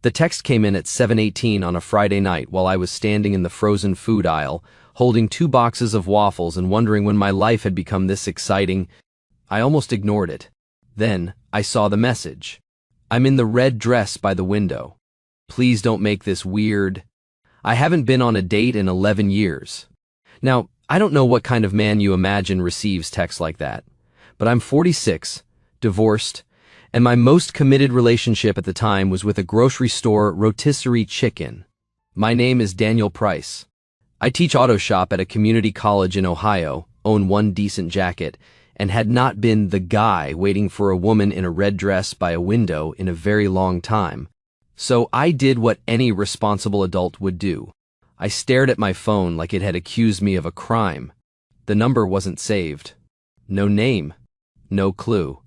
The text came in at 7:18 on a Friday night while I was standing in the frozen food aisle, holding 2 boxes of waffles and wondering when my life had become this exciting. I almost ignored it. Then, I saw the message. I'm in the red dress by the window. Please don't make this weird. I haven't been on a date in 11 years. Now, I don't know what kind of man you imagine receives texts like that, but I'm 46, divorced, and my most committed relationship at the time was with a grocery store rotisserie chicken. My name is Daniel Price. I teach auto shop at a community college in Ohio, own one decent jacket, and had not been the guy waiting for a woman in a red dress by a window in a very long time. So I did what any responsible adult would do. I stared at my phone like it had accused me of a crime. The number wasn't saved. No name. No clue.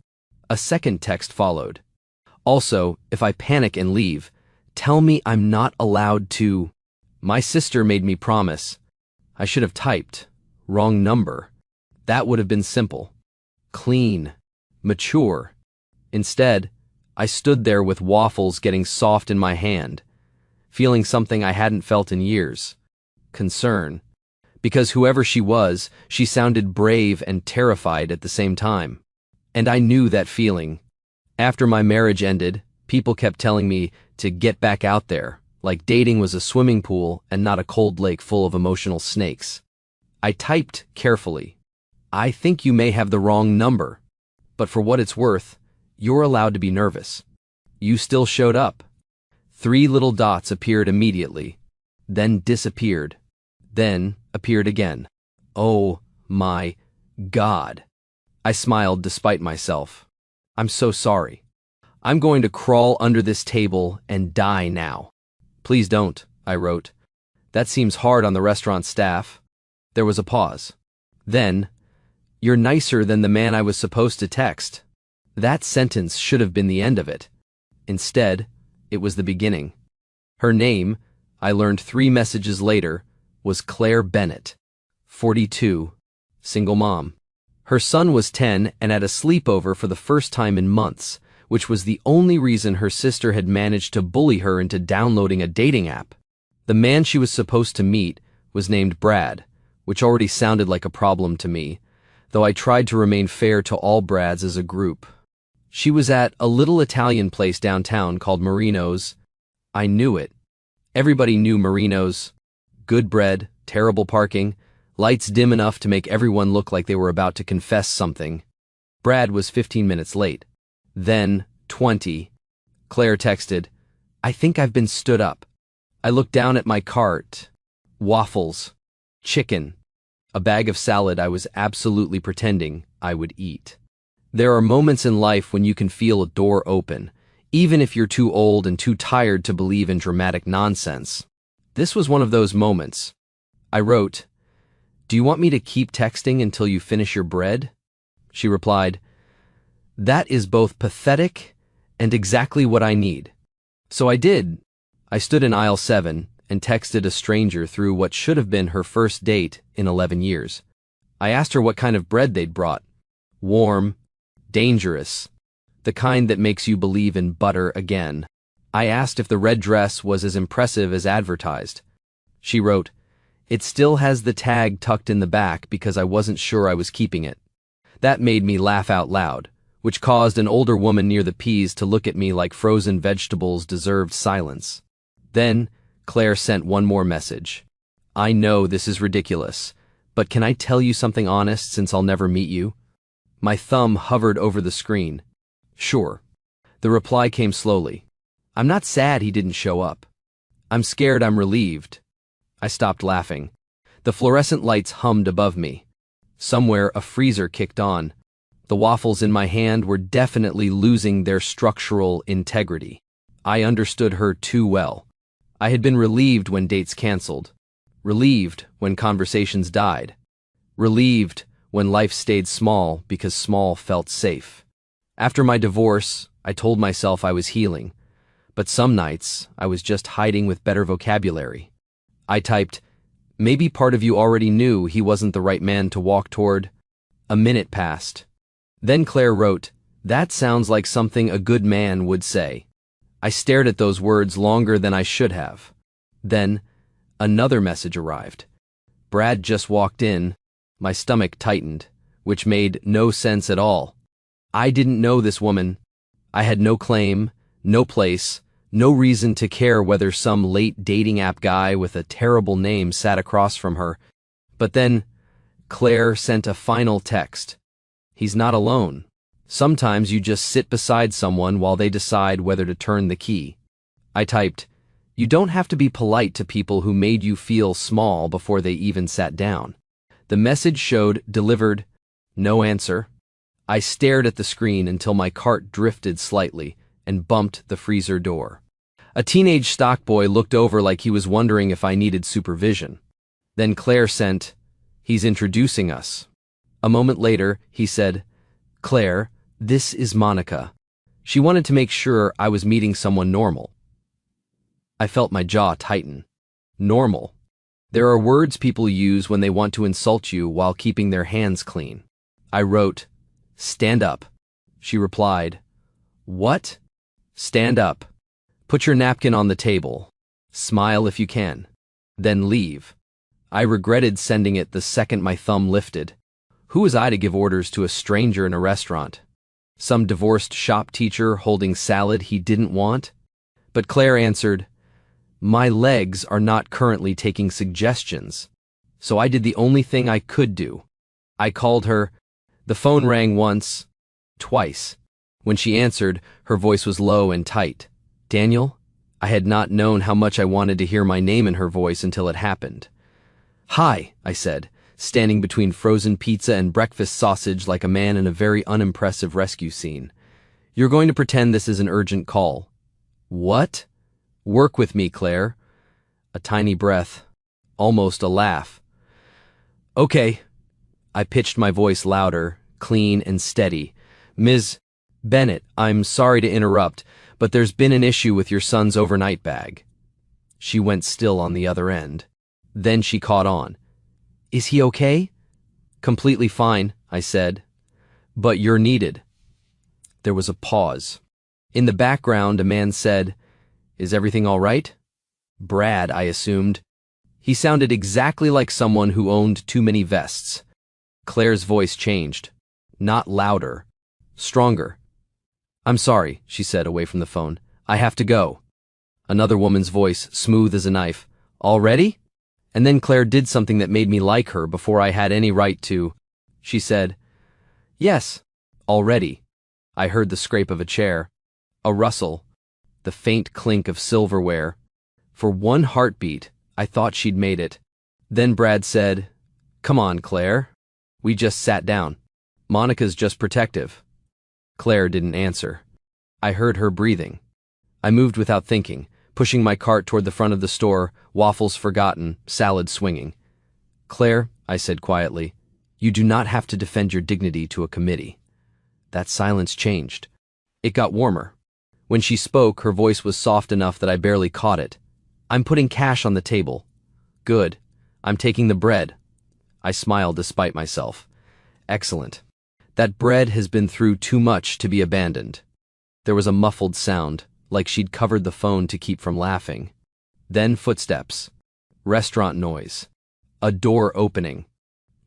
A second text followed. Also, if I panic and leave, tell me I'm not allowed to. My sister made me promise. I should have typed. Wrong number. That would have been simple. Clean. Mature. Instead, I stood there with waffles getting soft in my hand, feeling something I hadn't felt in years. Concern. Because whoever she was, she sounded brave and terrified at the same time. And I knew that feeling. After my marriage ended, people kept telling me to get back out there, like dating was a swimming pool and not a cold lake full of emotional snakes. I typed carefully. I think you may have the wrong number, but for what it's worth, you're allowed to be nervous. You still showed up. 3 little dots appeared immediately, then disappeared, then appeared again. Oh my God. I smiled despite myself. I'm so sorry. I'm going to crawl under this table and die now. Please don't, I wrote. That seems hard on the restaurant staff. There was a pause. Then, you're nicer than the man I was supposed to text. That sentence should have been the end of it. Instead, it was the beginning. Her name, I learned 3 messages later, was Claire Bennett, 42, single mom. Her son was 10 and at a sleepover for the first time in months, which was the only reason her sister had managed to bully her into downloading a dating app. The man she was supposed to meet was named Brad, which already sounded like a problem to me, though I tried to remain fair to all Brads as a group. She was at a little Italian place downtown called Marino's. I knew it. Everybody knew Marino's. Good bread, terrible parking, lights dim enough to make everyone look like they were about to confess something. Brad was 15 minutes late. Then, 20. Claire texted, I think I've been stood up. I looked down at my cart. Waffles. Chicken. A bag of salad I was absolutely pretending I would eat. There are moments in life when you can feel a door open, even if you're too old and too tired to believe in dramatic nonsense. This was one of those moments. I wrote, Do you want me to keep texting until you finish your bread? She replied, That is both pathetic and exactly what I need. So I did. I stood in aisle 7 and texted a stranger through what should have been her first date in 11 years. I asked her what kind of bread they'd brought. Warm, dangerous, the kind that makes you believe in butter again. I asked if the red dress was as impressive as advertised. She wrote, It still has the tag tucked in the back because I wasn't sure I was keeping it. That made me laugh out loud, which caused an older woman near the peas to look at me like frozen vegetables deserved silence. Then, Claire sent one more message. I know this is ridiculous, but can I tell you something honest since I'll never meet you? My thumb hovered over the screen. Sure. The reply came slowly. I'm not sad he didn't show up. I'm scared I'm relieved. I stopped laughing. The fluorescent lights hummed above me. Somewhere a freezer kicked on. The waffles in my hand were definitely losing their structural integrity. I understood her too well. I had been relieved when dates canceled. Relieved when conversations died. Relieved when life stayed small because small felt safe. After my divorce, I told myself I was healing. But some nights, I was just hiding with better vocabulary. I typed, Maybe part of you already knew he wasn't the right man to walk toward. A minute passed. Then Claire wrote, That sounds like something a good man would say. I stared at those words longer than I should have. Then, another message arrived. Brad just walked in. My stomach tightened, which made no sense at all. I didn't know this woman. I had no claim, no place, no reason to care whether some late dating app guy with a terrible name sat across from her. But then, Claire sent a final text. He's not alone. Sometimes you just sit beside someone while they decide whether to turn the key. I typed, "You don't have to be polite to people who made you feel small before they even sat down." The message showed delivered, no answer. I stared at the screen until my cart drifted slightly and bumped the freezer door. A teenage stockboy looked over like he was wondering if I needed supervision. Then Claire sent, "He's introducing us." A moment later, he said, "Claire, this is Monica." She wanted to make sure I was meeting someone normal. I felt my jaw tighten. Normal. There are words people use when they want to insult you while keeping their hands clean. I wrote, "Stand up." She replied, "What?" "Stand up. Put your napkin on the table. Smile if you can. Then leave." I regretted sending it the second my thumb lifted. Who was I to give orders to a stranger in a restaurant? Some divorced shop teacher holding salad he didn't want? But Claire answered, "My legs are not currently taking suggestions." So I did the only thing I could do. I called her. The phone rang once, twice. When she answered, her voice was low and tight. "Daniel?" I had not known how much I wanted to hear my name in her voice until it happened. "Hi," I said, standing between frozen pizza and breakfast sausage like a man in a very unimpressive rescue scene. "You're going to pretend this is an urgent call." "What?" "Work with me, Claire." A tiny breath, almost a laugh. "Okay." I pitched my voice louder, clean and steady. "Ms. Bennett, I'm sorry to interrupt, but there's been an issue with your son's overnight bag." She went still on the other end. Then she caught on. "Is he okay?" "Completely fine," I said. "But you're needed." There was a pause. In the background, a man said, "Is everything all right?" Brad, I assumed. He sounded exactly like someone who owned too many vests. Claire's voice changed. Not louder. Stronger. "I'm sorry," she said away from the phone. "I have to go." Another woman's voice, smooth as a knife. "Already?" And then Claire did something that made me like her before I had any right to. She said, "Yes, already." I heard the scrape of a chair, a rustle, the faint clink of silverware. For one heartbeat, I thought she'd made it. Then Brad said, "Come on, Claire." We just sat down. "Monica's just protective." Claire didn't answer. I heard her breathing. I moved without thinking, pushing my cart toward the front of the store, waffles forgotten, salad swinging. "Claire," I said quietly, "you do not have to defend your dignity to a committee." That silence changed. It got warmer. When she spoke, her voice was soft enough that I barely caught it. "I'm putting cash on the table." "Good. I'm taking the bread." I smiled despite myself. "Excellent. That bread has been through too much to be abandoned." There was a muffled sound, like she'd covered the phone to keep from laughing. Then footsteps. Restaurant noise. A door opening.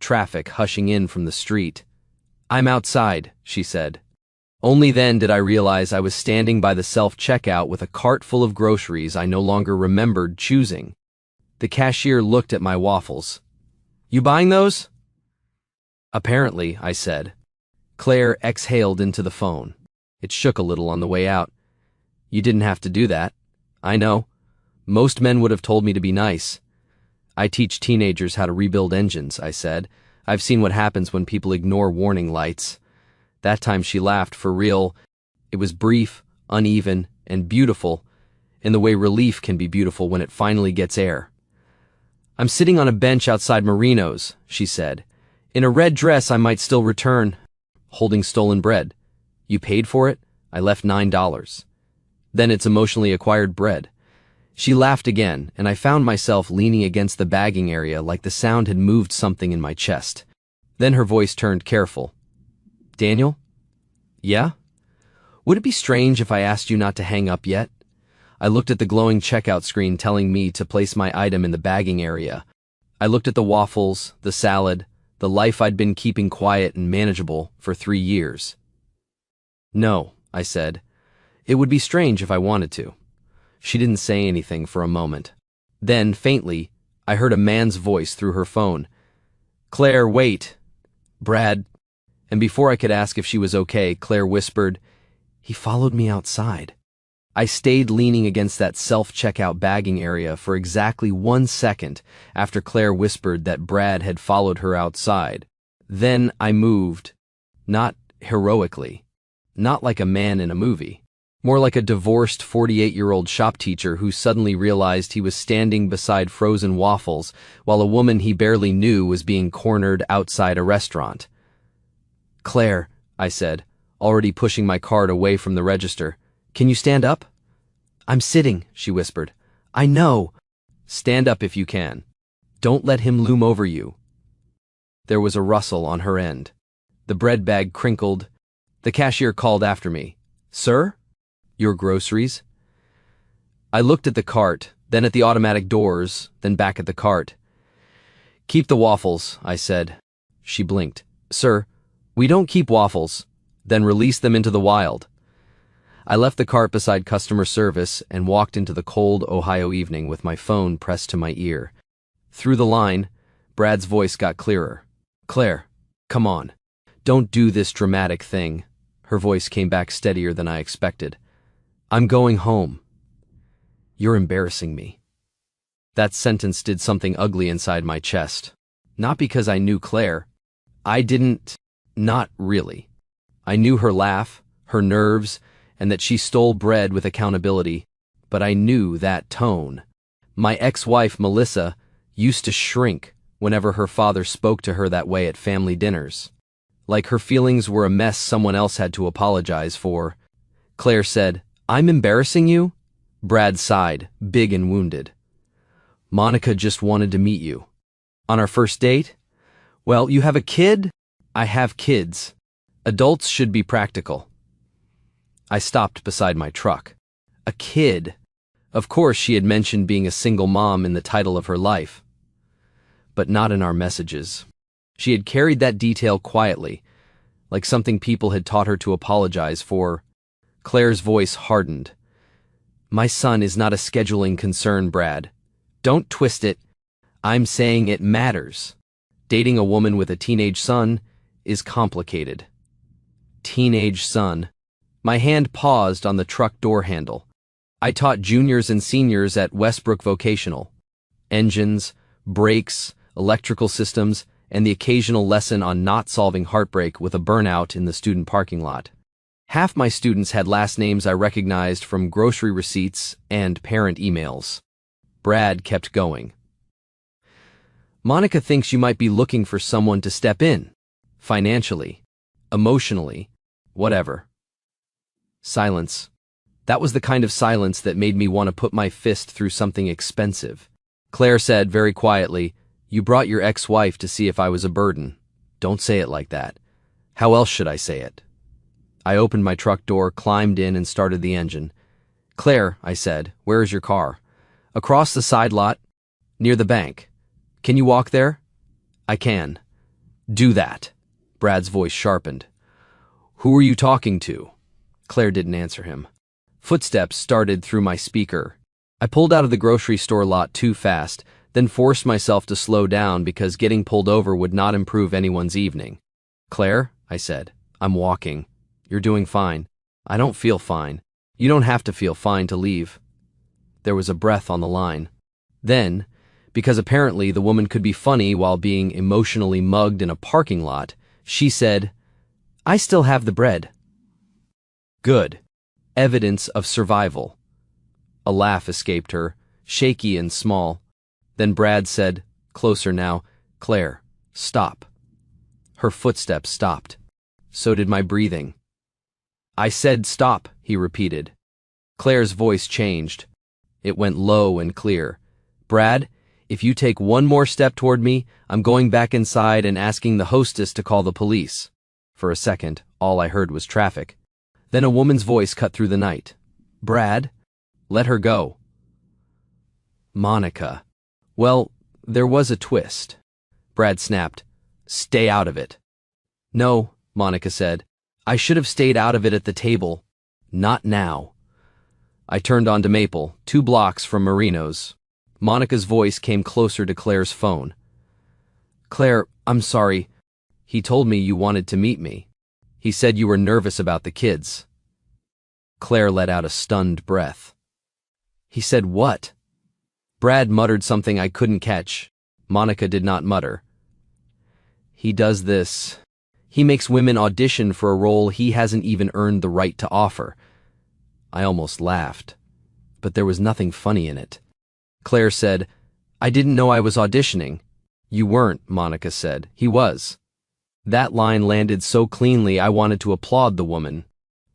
Traffic hushing in from the street. "I'm outside," she said. Only then did I realize I was standing by the self-checkout with a cart full of groceries I no longer remembered choosing. The cashier looked at my waffles. "You buying those?" "Apparently," I said. Claire exhaled into the phone. It shook a little on the way out. "You didn't have to do that." "I know. Most men would have told me to be nice." "I teach teenagers how to rebuild engines," I said. "I've seen what happens when people ignore warning lights." That time she laughed for real. It was brief, uneven, and beautiful, in the way relief can be beautiful when it finally gets air. "I'm sitting on a bench outside Marino's," she said. "In a red dress I might still return, holding stolen bread." "You paid for it?" "I left $9. "Then it's emotionally acquired bread." She laughed again, and I found myself leaning against the bagging area like the sound had moved something in my chest. Then her voice turned careful. "Daniel?" "Yeah?" "Would it be strange if I asked you not to hang up yet? I looked at the glowing checkout screen telling me to place my item in the bagging area. I looked at the waffles, the salad, the life I'd been keeping quiet and manageable for 3 years. "No," I said. "It would be strange if I wanted to." She didn't say anything for a moment. Then, faintly, I heard a man's voice through her phone. "Claire, wait." "Brad." And before I could ask if she was okay, Claire whispered, "He followed me outside." I stayed leaning against that self-checkout bagging area for exactly 1 second after Claire whispered that Brad had followed her outside. Then I moved. Not heroically. Not like a man in a movie. More like a divorced 48-year-old shop teacher who suddenly realized he was standing beside frozen waffles while a woman he barely knew was being cornered outside a restaurant. "Claire," I said, already pushing my card away from the register, "can you stand up?" "I'm sitting," she whispered. "I know." "Stand up if you can. Don't let him loom over you." There was a rustle on her end. The bread bag crinkled. The cashier called after me. "Sir? Your groceries?" I looked at the cart, then at the automatic doors, then back at the cart. "Keep the waffles," I said. She blinked. "Sir, we don't keep waffles." "Then release them into the wild." I left the cart beside customer service and walked into the cold Ohio evening with my phone pressed to my ear. Through the line, Brad's voice got clearer. "Claire, come on. Don't do this dramatic thing." Her voice came back steadier than I expected. "I'm going home." "You're embarrassing me." That sentence did something ugly inside my chest. Not because I knew Claire. I didn't. Not really. I knew her laugh, her nerves, and that she stole bread with accountability, but I knew that tone. My ex-wife, Melissa, used to shrink whenever her father spoke to her that way at family dinners. Like her feelings were a mess someone else had to apologize for. Claire said, "I'm embarrassing you?" Brad sighed, big and wounded. "Monica just wanted to meet you." "On our first date?" "Well, you have a kid?" "I have kids. Adults should be practical." I stopped beside my truck. A kid. Of course she had mentioned being a single mom in the title of her life. But not in our messages. She had carried that detail quietly, like something people had taught her to apologize for. Claire's voice hardened. "My son is not a scheduling concern, Brad. Don't twist it. I'm saying it matters. Dating a woman with a teenage son is complicated." Teenage son. My hand paused on the truck door handle. I taught juniors and seniors at Westbrook Vocational. Engines, brakes, electrical systems, and the occasional lesson on not solving heartbreak with a burnout in the student parking lot. Half my students had last names I recognized from grocery receipts and parent emails. Brad kept going. "Monica thinks you might be looking for someone to step in. Financially, emotionally, whatever." Silence. That was the kind of silence that made me want to put my fist through something expensive. Claire said very quietly, "You brought your ex-wife to see if I was a burden. Don't say it like that. How else should I say it?" I opened my truck door, climbed in, and started the engine. "Claire," I said, "where is your car?" "Across the side lot, near the bank." "Can you walk there?" "I can." "Do that." Brad's voice sharpened. "Who are you talking to?" Claire didn't answer him. Footsteps started through my speaker. I pulled out of the grocery store lot too fast, then forced myself to slow down because getting pulled over would not improve anyone's evening. "Claire," I said, "I'm walking. You're doing fine." "I don't feel fine." "You don't have to feel fine to leave." There was a breath on the line. Then, because apparently the woman could be funny while being emotionally mugged in a parking lot, she said, "I still have the bread." Good. Evidence of survival. A laugh escaped her, shaky and small. Then Brad said, closer now, "Claire, stop." Her footsteps stopped. So did my breathing. "I said stop," he repeated. Claire's voice changed. It went low and clear. "Brad, if you take one more step toward me, I'm going back inside and asking the hostess to call the police." For a second, all I heard was traffic. Then a woman's voice cut through the night. "Brad?" Let her go. Monica. Well, there was a twist. Brad snapped. Stay out of it. No, Monica said. I should have stayed out of it at the table. Not now. I turned onto Maple, 2 blocks from Marino's. Monica's voice came closer to Claire's phone. Claire, I'm sorry. He told me you wanted to meet me. He said you were nervous about the kids. Claire let out a stunned breath. He said what? Brad muttered something I couldn't catch. Monica did not mutter. He does this. He makes women audition for a role he hasn't even earned the right to offer. I almost laughed, but there was nothing funny in it. Claire said, I didn't know I was auditioning. You weren't, Monica said. He was. That line landed so cleanly I wanted to applaud the woman.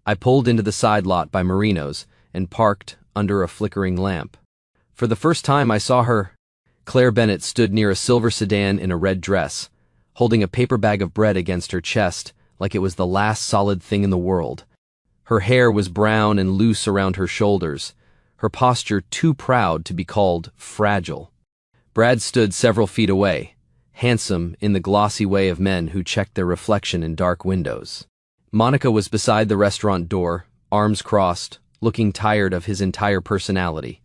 I pulled into the side lot by Marino's and parked under a flickering lamp. For the first time I saw her. Claire Bennett stood near a silver sedan in a red dress, holding a paper bag of bread against her chest like it was the last solid thing in the world. Her hair was brown and loose around her shoulders, her posture too proud to be called fragile. Brad stood several feet away, handsome in the glossy way of men who check their reflection in dark windows. Monica was beside the restaurant door, arms crossed, looking tired of his entire personality.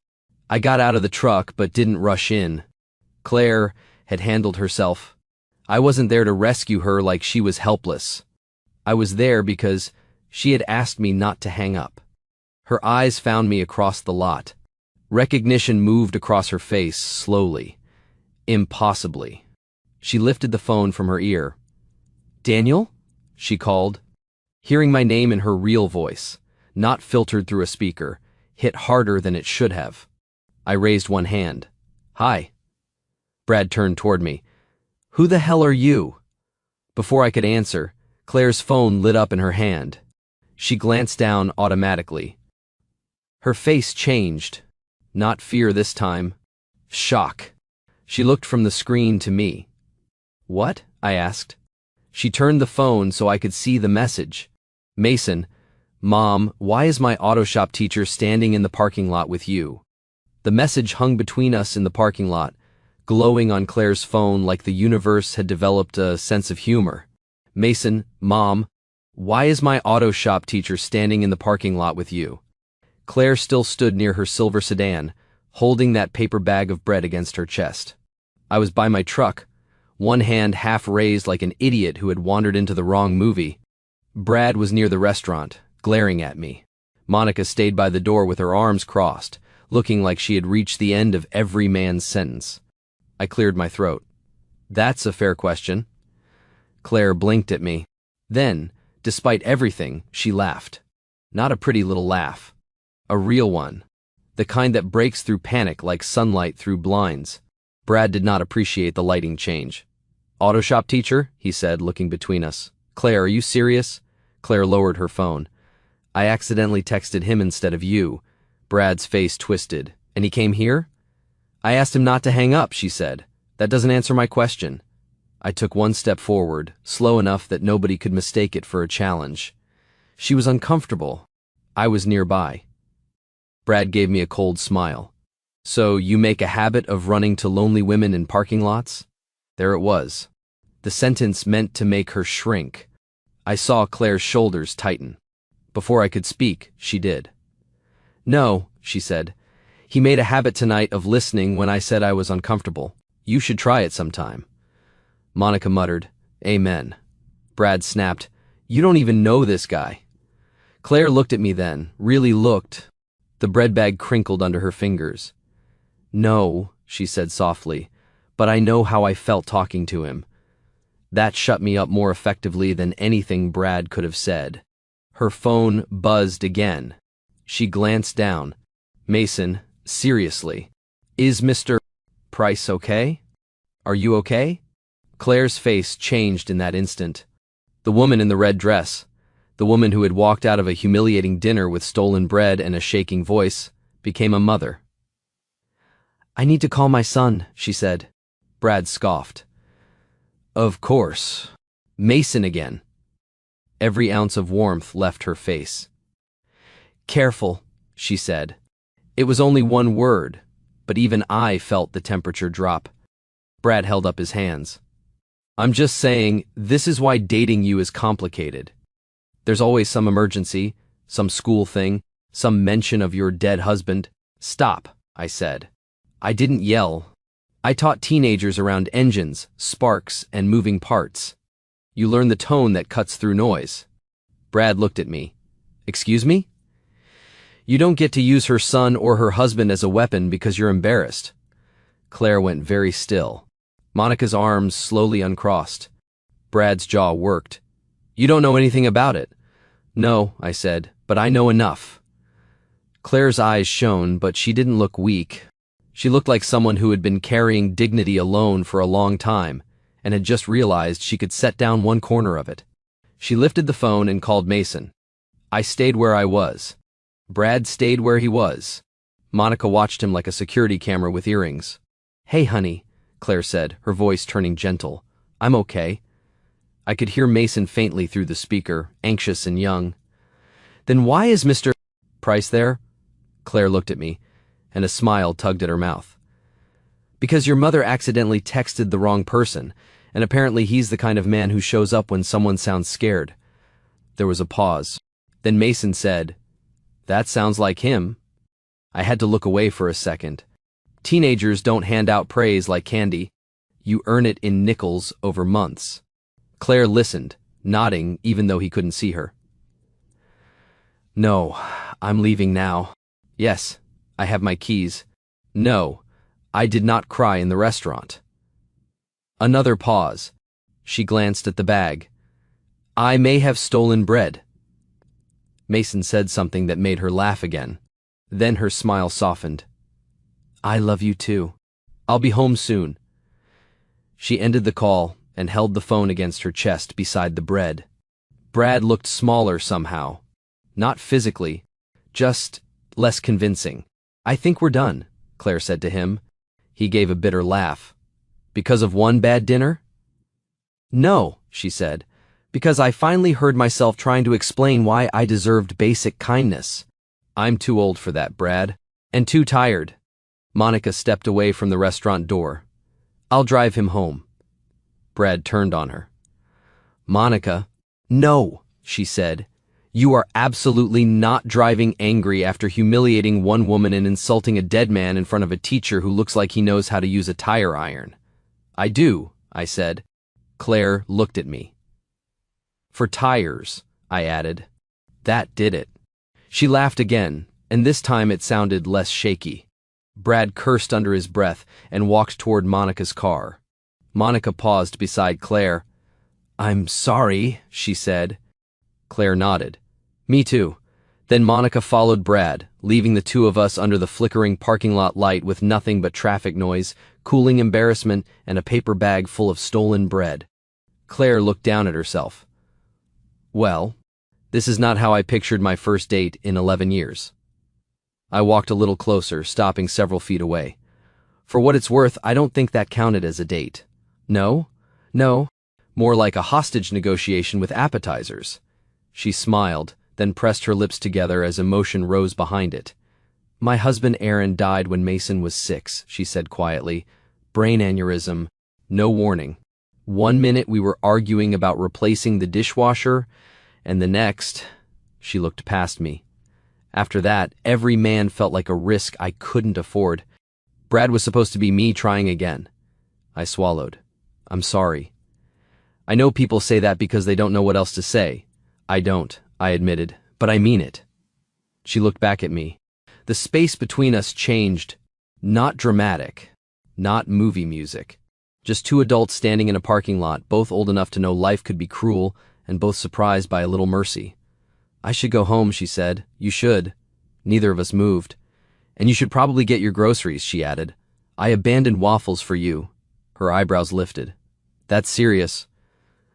I got out of the truck but didn't rush in. Claire had handled herself. I wasn't there to rescue her like she was helpless. I was there because she had asked me not to hang up. Her eyes found me across the lot. Recognition moved across her face slowly, impossibly. She lifted the phone from her ear. Daniel? She called. Hearing my name in her real voice, not filtered through a speaker, hit harder than it should have. I raised one hand. Hi. Brad turned toward me. Who the hell are you? Before I could answer, Claire's phone lit up in her hand. She glanced down automatically. Her face changed. Not fear this time. Shock. She looked from the screen to me. What? I asked. She turned the phone so I could see the message. Mason, Mom, why is my auto shop teacher standing in the parking lot with you? The message hung between us in the parking lot, glowing on Claire's phone like the universe had developed a sense of humor. Mason, Mom, why is my auto shop teacher standing in the parking lot with you? Claire still stood near her silver sedan, holding that paper bag of bread against her chest. I was by my truck, one hand half raised like an idiot who had wandered into the wrong movie. Brad was near the restaurant, glaring at me. Monica stayed by the door with her arms crossed, looking like she had reached the end of every man's sentence. I cleared my throat. That's a fair question. Claire blinked at me. Then, despite everything, she laughed. Not a pretty little laugh. A real one. The kind that breaks through panic like sunlight through blinds. Brad did not appreciate the lighting change. Auto shop teacher, he said, looking between us. Claire, are you serious? Claire lowered her phone. I accidentally texted him instead of you. Brad's face twisted. And he came here? I asked him not to hang up, she said. That doesn't answer my question. I took one step forward, slow enough that nobody could mistake it for a challenge. She was uncomfortable. I was nearby. Brad gave me a cold smile. So you make a habit of running to lonely women in parking lots? There it was. The sentence meant to make her shrink. I saw Claire's shoulders tighten. Before I could speak, she did. No, she said. He made a habit tonight of listening when I said I was uncomfortable. You should try it sometime. Monica muttered, Amen. Brad snapped, You don't even know this guy. Claire looked at me then, really looked. The bread bag crinkled under her fingers. No, she said softly, but I know how I felt talking to him. That shut me up more effectively than anything Brad could have said. Her phone buzzed again. She glanced down. Mason, seriously, is Mr. Price okay? Are you okay? Claire's face changed in that instant. The woman in the red dress, the woman who had walked out of a humiliating dinner with stolen bread and a shaking voice, became a mother. I need to call my son, she said. Brad scoffed. Of course. Mason again. Every ounce of warmth left her face. Careful, she said. It was only one word, but even I felt the temperature drop. Brad held up his hands. I'm just saying, this is why dating you is complicated. There's always some emergency, some school thing, some mention of your dead husband. Stop, I said. I didn't yell. I taught teenagers around engines, sparks, and moving parts. You learn the tone that cuts through noise. Brad looked at me. Excuse me? You don't get to use her son or her husband as a weapon because you're embarrassed. Claire went very still. Monica's arms slowly uncrossed. Brad's jaw worked. You don't know anything about it. No, I said, but I know enough. Claire's eyes shone, but she didn't look weak. She looked like someone who had been carrying dignity alone for a long time and had just realized she could set down one corner of it. She lifted the phone and called Mason. I stayed where I was. Brad stayed where he was. Monica watched him like a security camera with earrings. Hey, honey, Claire said, her voice turning gentle. I'm okay. I could hear Mason faintly through the speaker, anxious and young. Then why is Mr. Price there? Claire looked at me, and a smile tugged at her mouth. Because your mother accidentally texted the wrong person, and apparently he's the kind of man who shows up when someone sounds scared. There was a pause. Then Mason said, That sounds like him. I had to look away for a second. Teenagers don't hand out praise like candy. You earn it in nickels over months. Claire listened, nodding even though he couldn't see her. No, I'm leaving now. Yes, I have my keys. No, I did not cry in the restaurant. Another pause. She glanced at the bag. I may have stolen bread. Mason said something that made her laugh again. Then her smile softened. I love you too. I'll be home soon. She ended the call and held the phone against her chest beside the bread. Brad looked smaller somehow. Not physically, just less convincing. I think we're done, Claire said to him. He gave a bitter laugh. Because of one bad dinner? No, she said, because I finally heard myself trying to explain why I deserved basic kindness. I'm too old for that, Brad, and too tired. Monica stepped away from the restaurant door. I'll drive him home. Brad turned on her. Monica, no, she said. You are absolutely not driving angry after humiliating one woman and insulting a dead man in front of a teacher who looks like he knows how to use a tire iron. I do, I said. Claire looked at me. For tires, I added. That did it. She laughed again, and this time it sounded less shaky. Brad cursed under his breath and walked toward Monica's car. Monica paused beside Claire. I'm sorry, she said. Claire nodded. Me too. Then Monica followed Brad, leaving the two of us under the flickering parking lot light with nothing but traffic noise, cooling embarrassment, and a paper bag full of stolen bread. Claire looked down at herself. Well, this is not how I pictured my first date in 11 years. I walked a little closer, stopping several feet away. For what it's worth, I don't think that counted as a date. No? No. More like a hostage negotiation with appetizers. She smiled, then pressed her lips together as emotion rose behind it. My husband Aaron died when Mason was 6, she said quietly. Brain aneurysm. No warning. 1 minute we were arguing about replacing the dishwasher, and the next, she looked past me. After that, every man felt like a risk I couldn't afford. Brad was supposed to be me trying again. I swallowed. I'm sorry. I know people say that because they don't know what else to say. I don't, I admitted, but I mean it. She looked back at me. The space between us changed. Not dramatic. Not movie music. Just two adults standing in a parking lot, both old enough to know life could be cruel, and both surprised by a little mercy. I should go home, she said. You should. Neither of us moved. And you should probably get your groceries, she added. I abandoned waffles for you. Her eyebrows lifted. That's serious.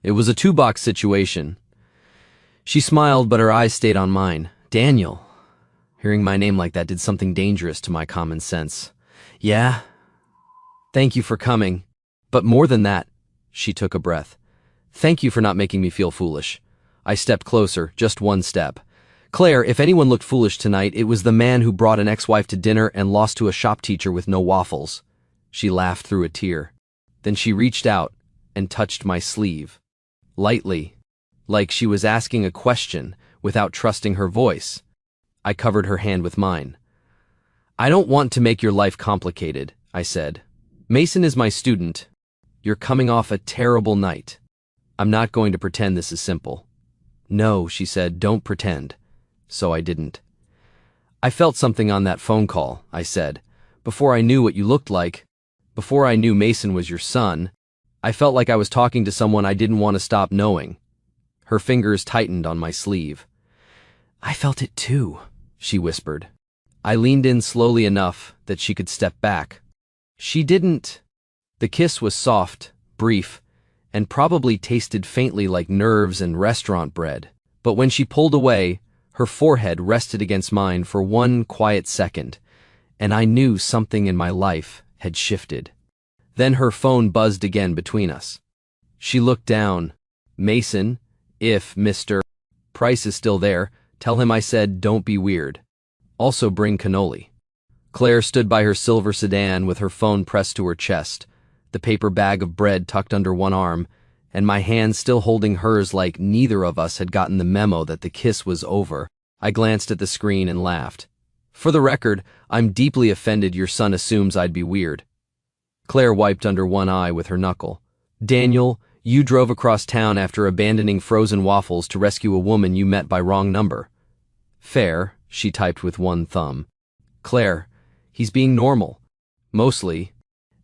It was a 2-box situation. She smiled, but her eyes stayed on mine. Daniel. Hearing my name like that did something dangerous to my common sense. Yeah? Thank you for coming. But more than that, she took a breath. Thank you for not making me feel foolish. I stepped closer, just one step. Claire, if anyone looked foolish tonight, it was the man who brought an ex-wife to dinner and lost to a shop teacher with no waffles. She laughed through a tear. Then she reached out and touched my sleeve. Lightly, like she was asking a question without trusting her voice. I covered her hand with mine. I don't want to make your life complicated, I said. Mason is my student. You're coming off a terrible night. I'm not going to pretend this is simple. No, she said, don't pretend. So I didn't. I felt something on that phone call, I said. Before I knew what you looked like, before I knew Mason was your son, I felt like I was talking to someone I didn't want to stop knowing. Her fingers tightened on my sleeve. I felt it too, she whispered. I leaned in slowly enough that she could step back. She didn't. The kiss was soft, brief, and probably tasted faintly like nerves and restaurant bread. But when she pulled away, her forehead rested against mine for one quiet second, and I knew something in my life had shifted. Then her phone buzzed again between us. She looked down. Mason, if Mr. Price is still there, tell him I said don't be weird. Also bring cannoli. Claire stood by her silver sedan with her phone pressed to her chest, the paper bag of bread tucked under one arm, and my hand still holding hers like neither of us had gotten the memo that the kiss was over. I glanced at the screen and laughed. For the record, I'm deeply offended your son assumes I'd be weird. Claire wiped under one eye with her knuckle. Daniel, you drove across town after abandoning frozen waffles to rescue a woman you met by wrong number. Fair, she typed with one thumb. Claire, he's being normal. Mostly.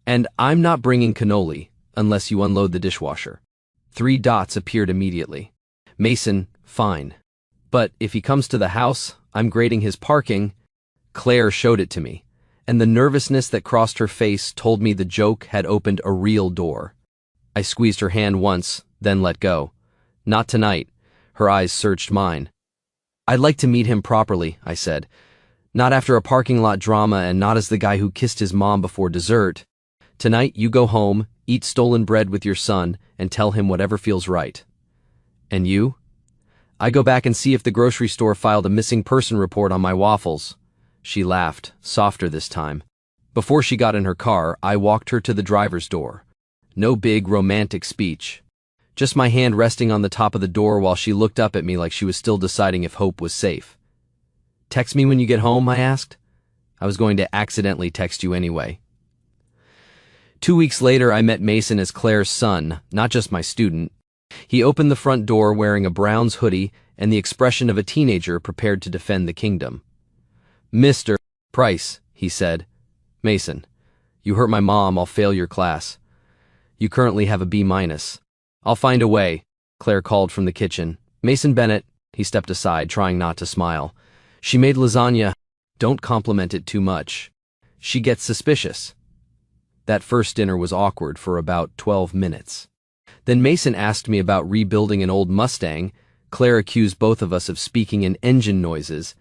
And I'm not bringing cannoli, unless you unload the dishwasher. 3 dots appeared immediately. Mason, fine. But if he comes to the house, I'm grading his parking. Claire showed it to me, and the nervousness that crossed her face told me the joke had opened a real door. I squeezed her hand once, then let go. Not tonight. Her eyes searched mine. I'd like to meet him properly, I said. Not after a parking lot drama and not as the guy who kissed his mom before dessert. Tonight you go home, eat stolen bread with your son, and tell him whatever feels right. And you? I go back and see if the grocery store filed a missing person report on my waffles. She laughed, softer this time. Before she got in her car, I walked her to the driver's door. No big romantic speech. Just my hand resting on the top of the door while she looked up at me like she was still deciding if Hope was safe. Text me when you get home, I asked. I was going to accidentally text you anyway. 2 weeks later, I met Mason as Claire's son, not just my student. He opened the front door wearing a Browns hoodie and the expression of a teenager prepared to defend the kingdom. Mr. Price, he said. Mason, you hurt my mom, I'll fail your class. You currently have a B-. I'll find a way, Claire called from the kitchen. Mason Bennett, he stepped aside, trying not to smile. She made lasagna. Don't compliment it too much. She gets suspicious. That first dinner was awkward for about 12 minutes. Then Mason asked me about rebuilding an old Mustang. Claire accused both of us of speaking in engine noises,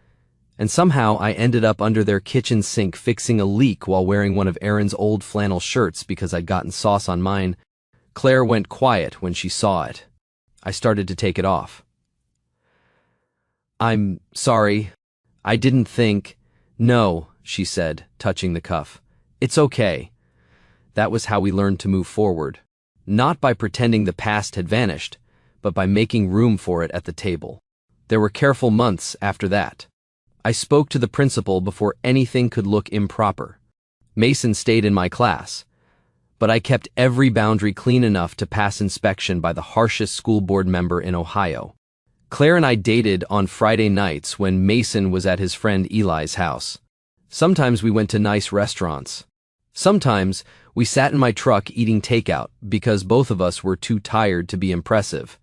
and somehow I ended up under their kitchen sink fixing a leak while wearing one of Aaron's old flannel shirts because I'd gotten sauce on mine. Claire went quiet when she saw it. I started to take it off. I'm sorry. I didn't think. No, she said, touching the cuff. It's okay. That was how we learned to move forward. Not by pretending the past had vanished, but by making room for it at the table. There were careful months after that. I spoke to the principal before anything could look improper. Mason stayed in my class, but I kept every boundary clean enough to pass inspection by the harshest school board member in Ohio. Claire and I dated on Friday nights when Mason was at his friend Eli's house. Sometimes we went to nice restaurants. Sometimes we sat in my truck eating takeout because both of us were too tired to be impressive.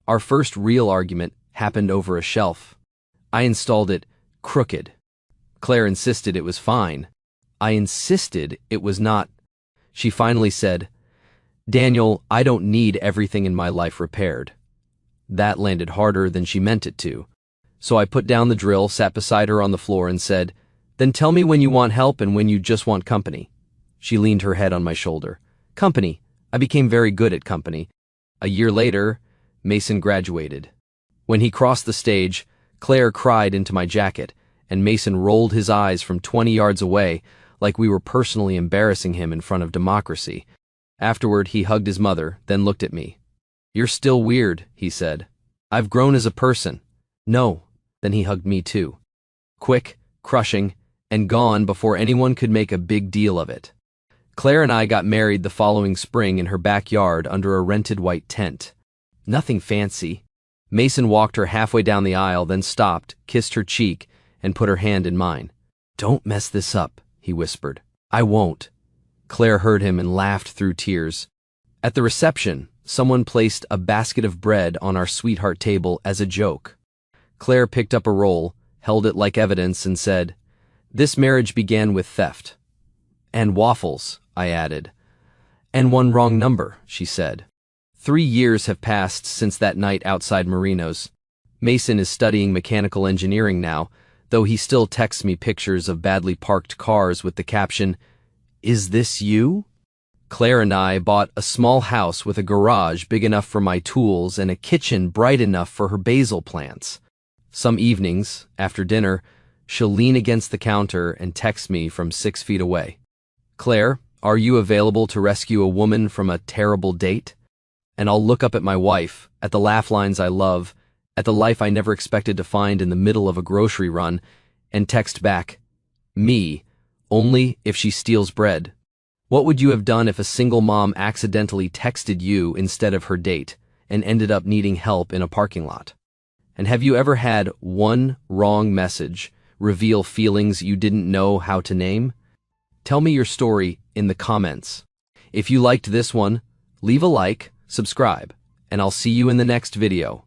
Our first real argument happened over a shelf. I installed it crooked. Claire insisted it was fine. I insisted it was not. She finally said, Daniel, I don't need everything in my life repaired. That landed harder than she meant it to. So I put down the drill, sat beside her on the floor and said, Then tell me when you want help and when you just want company. She leaned her head on my shoulder. Company. I became very good at company. A year later, Mason graduated. When he crossed the stage, Claire cried into my jacket, and Mason rolled his eyes from 20 yards away like we were personally embarrassing him in front of democracy. Afterward, he hugged his mother, then looked at me. "You're still weird," he said. "I've grown as a person." "No." Then he hugged me too. Quick, crushing, and gone before anyone could make a big deal of it. Claire and I got married the following spring in her backyard under a rented white tent. Nothing fancy. Mason walked her halfway down the aisle, then stopped, kissed her cheek, and put her hand in mine. "Don't mess this up," he whispered. "I won't." Claire heard him and laughed through tears. At the reception, someone placed a basket of bread on our sweetheart table as a joke. Claire picked up a roll, held it like evidence, and said, "This marriage began with theft." "And waffles," I added. "And one wrong number," she said. 3 years have passed since that night outside Marino's. Mason is studying mechanical engineering now, though he still texts me pictures of badly parked cars with the caption, "Is this you?" Claire and I bought a small house with a garage big enough for my tools and a kitchen bright enough for her basil plants. Some evenings, after dinner, she'll lean against the counter and text me from 6 feet away. "Claire, are you available to rescue a woman from a terrible date?" And I'll look up at my wife, at the laugh lines I love, at the life I never expected to find in the middle of a grocery run, and text back, "Me, only if she steals bread." What would you have done if a single mom accidentally texted you instead of her date and ended up needing help in a parking lot? And have you ever had one wrong message reveal feelings you didn't know how to name? Tell me your story in the comments. If you liked this one, leave a like, subscribe, and I'll see you in the next video.